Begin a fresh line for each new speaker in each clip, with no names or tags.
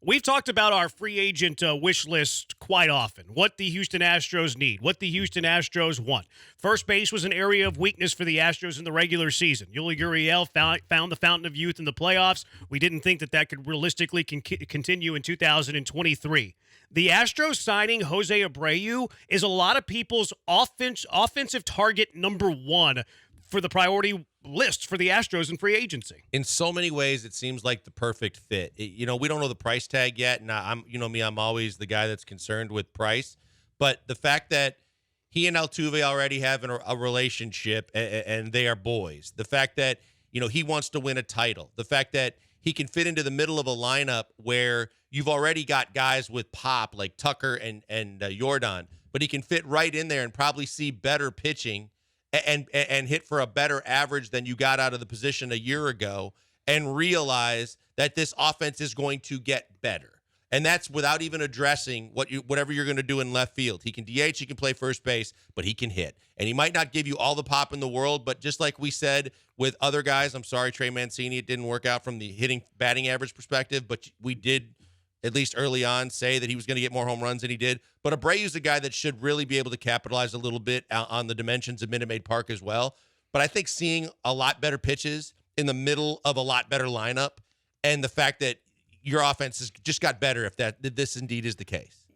We've talked about our free agent wish list quite often, what the Houston Astros need, what the Houston Astros want. First base was an area of weakness for the Astros in the regular season. Yuli Gurriel found the fountain of youth in the playoffs. We didn't think that could realistically continue in 2023. The Astros signing Jose Abreu is a lot of people's offensive target number one for the priority list for the Astros in free agency.
In so many ways, it seems like the perfect fit. We don't know the price tag yet, and I'm always the guy that's concerned with price. But the fact that he and Altuve already have a relationship, and they are boys. The fact that he wants to win a title. The fact that he can fit into the middle of a lineup where you've already got guys with pop like Tucker and Yordan, but he can fit right in there and probably see better pitching and hit for a better average than you got out of the position a year ago, and realize that this offense is going to get better. And that's without even addressing whatever you're going to do in left field. He can DH, he can play first base, but he can hit. And he might not give you all the pop in the world, but just like we said with other guys, I'm sorry, Trey Mancini, it didn't work out from the batting average perspective, but we did, at least early on, say that he was going to get more home runs than he did. But Abreu's a guy that should really be able to capitalize a little bit on the dimensions of Minute Maid Park as well. But I think seeing a lot better pitches in the middle of a lot better lineup, and the fact that your offense has just got better, if this indeed is the case.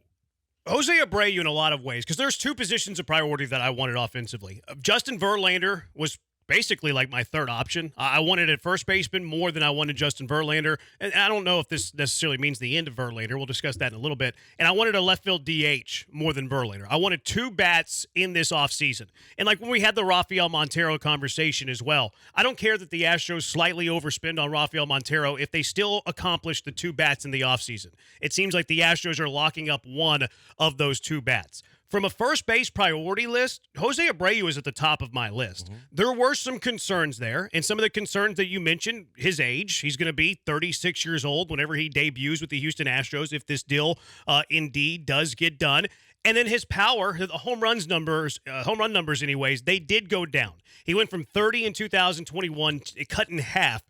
Jose Abreu in a lot of ways, because there's two positions of priority that I wanted offensively. Justin Verlander was basically like my third option. I wanted a first baseman more than I wanted Justin Verlander. And I don't know if this necessarily means the end of Verlander. We'll discuss that in a little bit. And I wanted a left field DH more than Verlander. I wanted two bats in this offseason. And like when we had the Rafael Montero conversation as well, I don't care that the Astros slightly overspend on Rafael Montero if they still accomplish the two bats in the offseason. It seems like the Astros are locking up one of those two bats. From a first base priority list, Jose Abreu is at the top of my list. Mm-hmm. There were some concerns there, and some of the concerns that you mentioned, his age. He's going to be 36 years old whenever he debuts with the Houston Astros, if this deal indeed does get done. And then his power, the home run numbers anyways, they did go down. He went from 30 in 2021, cut in half,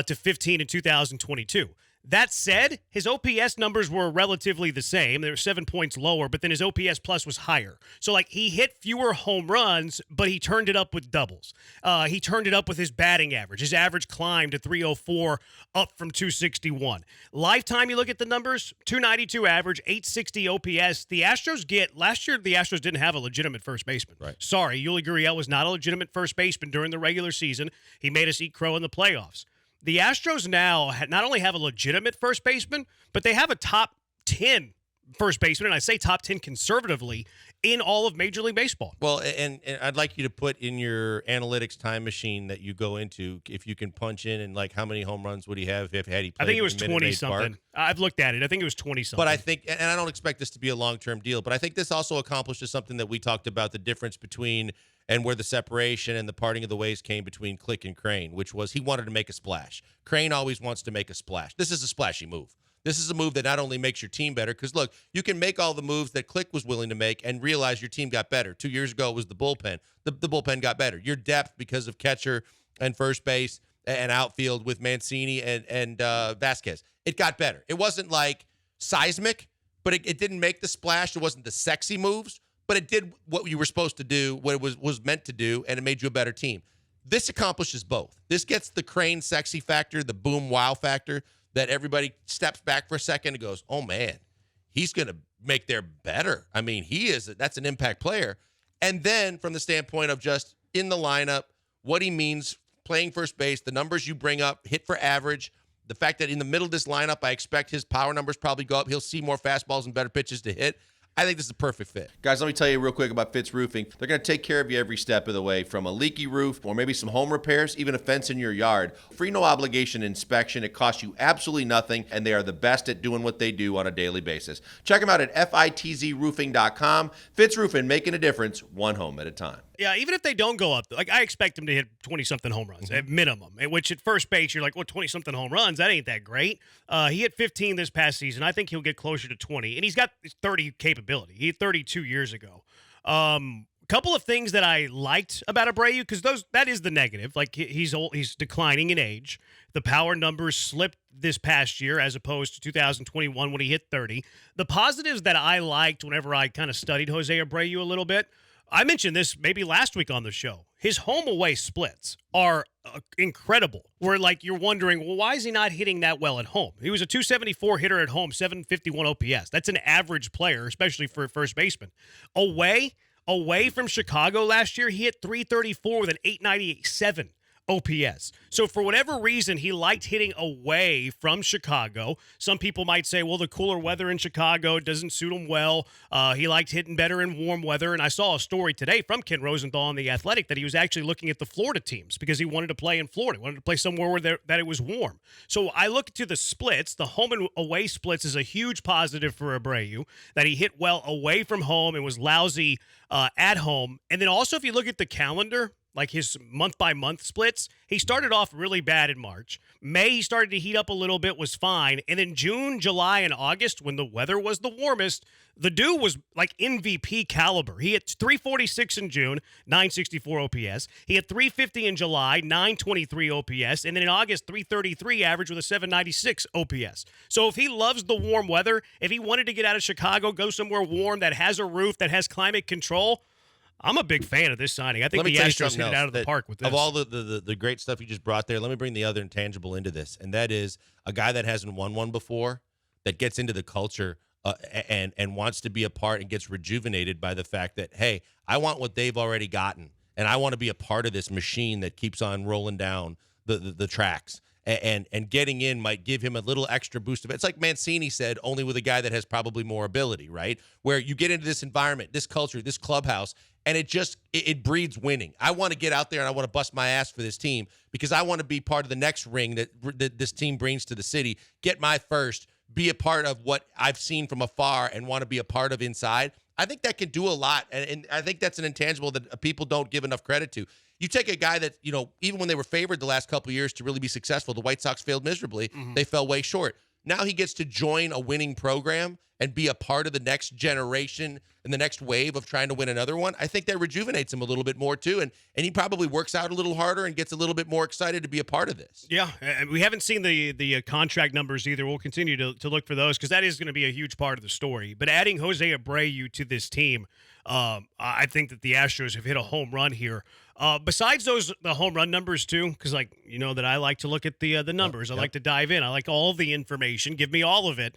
to 15 in 2022. That said, his OPS numbers were relatively the same. They were 7 points lower, but then his OPS plus was higher. So, he hit fewer home runs, but he turned it up with doubles. He turned it up with his batting average. His average climbed to 304, up from 261. Lifetime, you look at the numbers, 292 average, 860 OPS. Last year, the Astros didn't have a legitimate first baseman.
Right.
Sorry, Yuli Gurriel was not a legitimate first baseman during the regular season. He made us eat crow in the playoffs. The Astros now not only have a legitimate first baseman, but they have a top 10 first baseman, and I say top 10 conservatively, in all of Major League Baseball.
Well, and I'd like you to put in your analytics time machine that you go into, if you can punch in, and how many home runs would he have had he played?
I think it was 20-something. I've looked at it. I think it was 20-something.
But I think, and I don't expect this to be a long-term deal, but I think this also accomplishes something that we talked about, the difference between and where the separation and the parting of the ways came between Click and Crane, which was he wanted to make a splash. Crane always wants to make a splash. This is a splashy move. This is a move that not only makes your team better, because, look, you can make all the moves that Click was willing to make and realize your team got better. 2 years ago, it was the bullpen. The bullpen got better. Your depth, because of catcher and first base and outfield with Mancini and Vasquez, it got better. It wasn't seismic, but it didn't make the splash. It wasn't the sexy moves, but it did what you were supposed to do, what it was meant to do, and it made you a better team. This accomplishes both. This gets the Crane sexy factor, the boom wow factor, that everybody steps back for a second and goes, oh, man, he's going to make their better. I mean, that's an impact player. And then from the standpoint of just in the lineup, what he means playing first base, the numbers you bring up, hit for average, the fact that in the middle of this lineup, I expect his power numbers probably go up. He'll see more fastballs and better pitches to hit. I think this is a perfect fit.
Guys, let me tell you real quick about Fitz Roofing. They're going to take care of you every step of the way, from a leaky roof or maybe some home repairs, even a fence in your yard. Free, no obligation inspection. It costs you absolutely nothing, and they are the best at doing what they do on a daily basis. Check them out at fitzroofing.com. Fitz Roofing, making a difference, one home at a time.
Yeah, even if they don't go up, I expect them to hit 20-something home runs at minimum, which at first base, you're like, well, 20-something home runs, that ain't that great. He hit 15 this past season. I think he'll get closer to 20, and he's got 30 capability. He hit 30 2 years ago. couple of things that I liked about Abreu, because that is the negative. Like, he's old, he's declining in age. The power numbers slipped this past year as opposed to 2021 when he hit 30. The positives that I liked whenever I kind of studied Jose Abreu a little bit, I mentioned this maybe last week on the show. His home-away splits are incredible. Where, like, you're wondering, well, why is he not hitting that well at home? He was a 274 hitter at home, 751 OPS. That's an average player, especially for a first baseman. Away from Chicago last year, he hit 334 with an 897 OPS. So for whatever reason, he liked hitting away from Chicago. Some people might say, well, the cooler weather in Chicago doesn't suit him well. He liked hitting better in warm weather. And I saw a story today from Ken Rosenthal on The Athletic that he was actually looking at the Florida teams because he wanted to play in Florida. He wanted to play somewhere that it was warm. So I look to the splits. The home and away splits is a huge positive for Abreu, that he hit well away from home and was lousy at home. And then also, if you look at the calendar, like his month-by-month splits, he started off really bad in March. May, he started to heat up a little bit, was fine. And then June, July, and August, when the weather was the warmest, the dude was like MVP caliber. He hit 346 in June, 964 OPS. He hit 350 in July, 923 OPS. And then in August, 333 average with a 796 OPS. So if he loves the warm weather, if he wanted to get out of Chicago, go somewhere warm that has a roof, that has climate control, I'm a big fan of this signing. I think the Astros hit it out of the park with this.
Of all the great stuff you just brought there, let me bring the other intangible into this, and that is a guy that hasn't won one before, that gets into the culture and wants to be a part and gets rejuvenated by the fact that, hey, I want what they've already gotten, and I want to be a part of this machine that keeps on rolling down the tracks. And getting in might give him a little extra boost of it. It's like Mancini said, only with a guy that has probably more ability, right? Where you get into this environment, this culture, this clubhouse, and it breeds winning. I want to get out there and I want to bust my ass for this team because I want to be part of the next ring that this team brings to the city, get my first, be a part of what I've seen from afar and want to be a part of inside. I think that can do a lot, and I think that's an intangible that people don't give enough credit to. You take a guy that, even when they were favored the last couple of years to really be successful, the White Sox failed miserably. Mm-hmm. They fell way short. Now he gets to join a winning program and be a part of the next generation and the next wave of trying to win another one. I think that rejuvenates him a little bit more, too. And he probably works out a little harder and gets a little bit more excited to be a part of this.
Yeah, and we haven't seen the contract numbers either. We'll continue to look for those because that is going to be a huge part of the story. But adding Jose Abreu to this team, I think that the Astros have hit a home run here. Besides the home run numbers, too, because, that I like to look at the numbers. I like to dive in. I like all the information. Give me all of it.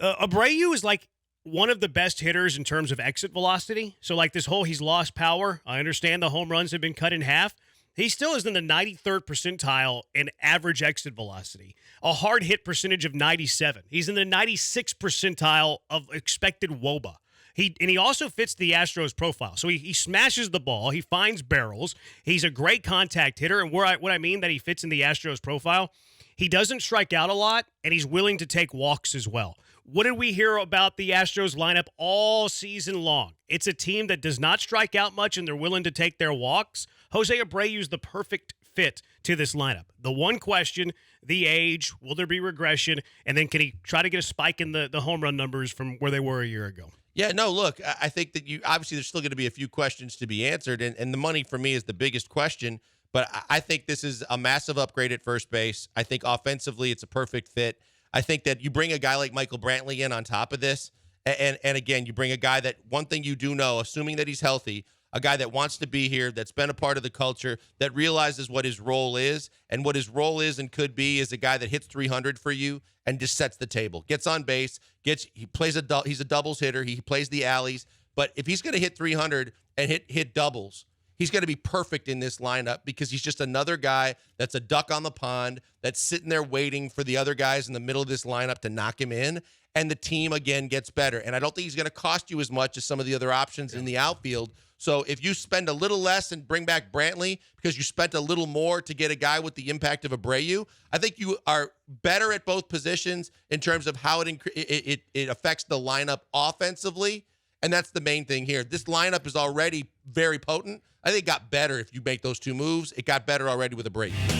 Abreu is like one of the best hitters in terms of exit velocity. So, he's lost power. I understand the home runs have been cut in half. He still is in the 93rd percentile in average exit velocity, a hard hit percentage of 97. He's in the 96th percentile of expected WOBA. He also fits the Astros profile. So he smashes the ball. He finds barrels. He's a great contact hitter. And what I mean that he fits in the Astros profile, he doesn't strike out a lot, and he's willing to take walks as well. What did we hear about the Astros lineup all season long? It's a team that does not strike out much, and they're willing to take their walks. Jose Abreu is the perfect fit to this lineup. The one question, the age, will there be regression, and then can he try to get a spike in the home run numbers from where they were a year ago?
Yeah, no, look, I think that obviously there's still going to be a few questions to be answered, and the money for me is the biggest question, but I think this is a massive upgrade at first base. I think offensively it's a perfect fit. I think that you bring a guy like Michael Brantley in on top of this, and again, you bring a guy that one thing you do know, assuming that he's healthy, a guy that wants to be here, that's been a part of the culture, that realizes what his role is, and what his role is and could be is a guy that hits 300 for you and just sets the table, gets on base, he's a doubles hitter, he plays the alleys, but if he's going to hit 300 and hit doubles, he's going to be perfect in this lineup because he's just another guy that's a duck on the pond that's sitting there waiting for the other guys in the middle of this lineup to knock him in, and the team, again, gets better. And I don't think he's going to cost you as much as some of the other options in the outfield. So if you spend a little less and bring back Brantley because you spent a little more to get a guy with the impact of Abreu, I think you are better at both positions in terms of how it affects the lineup offensively, and that's the main thing here. This lineup is already very potent. I think it got better if you make those two moves. It got better already with Abreu.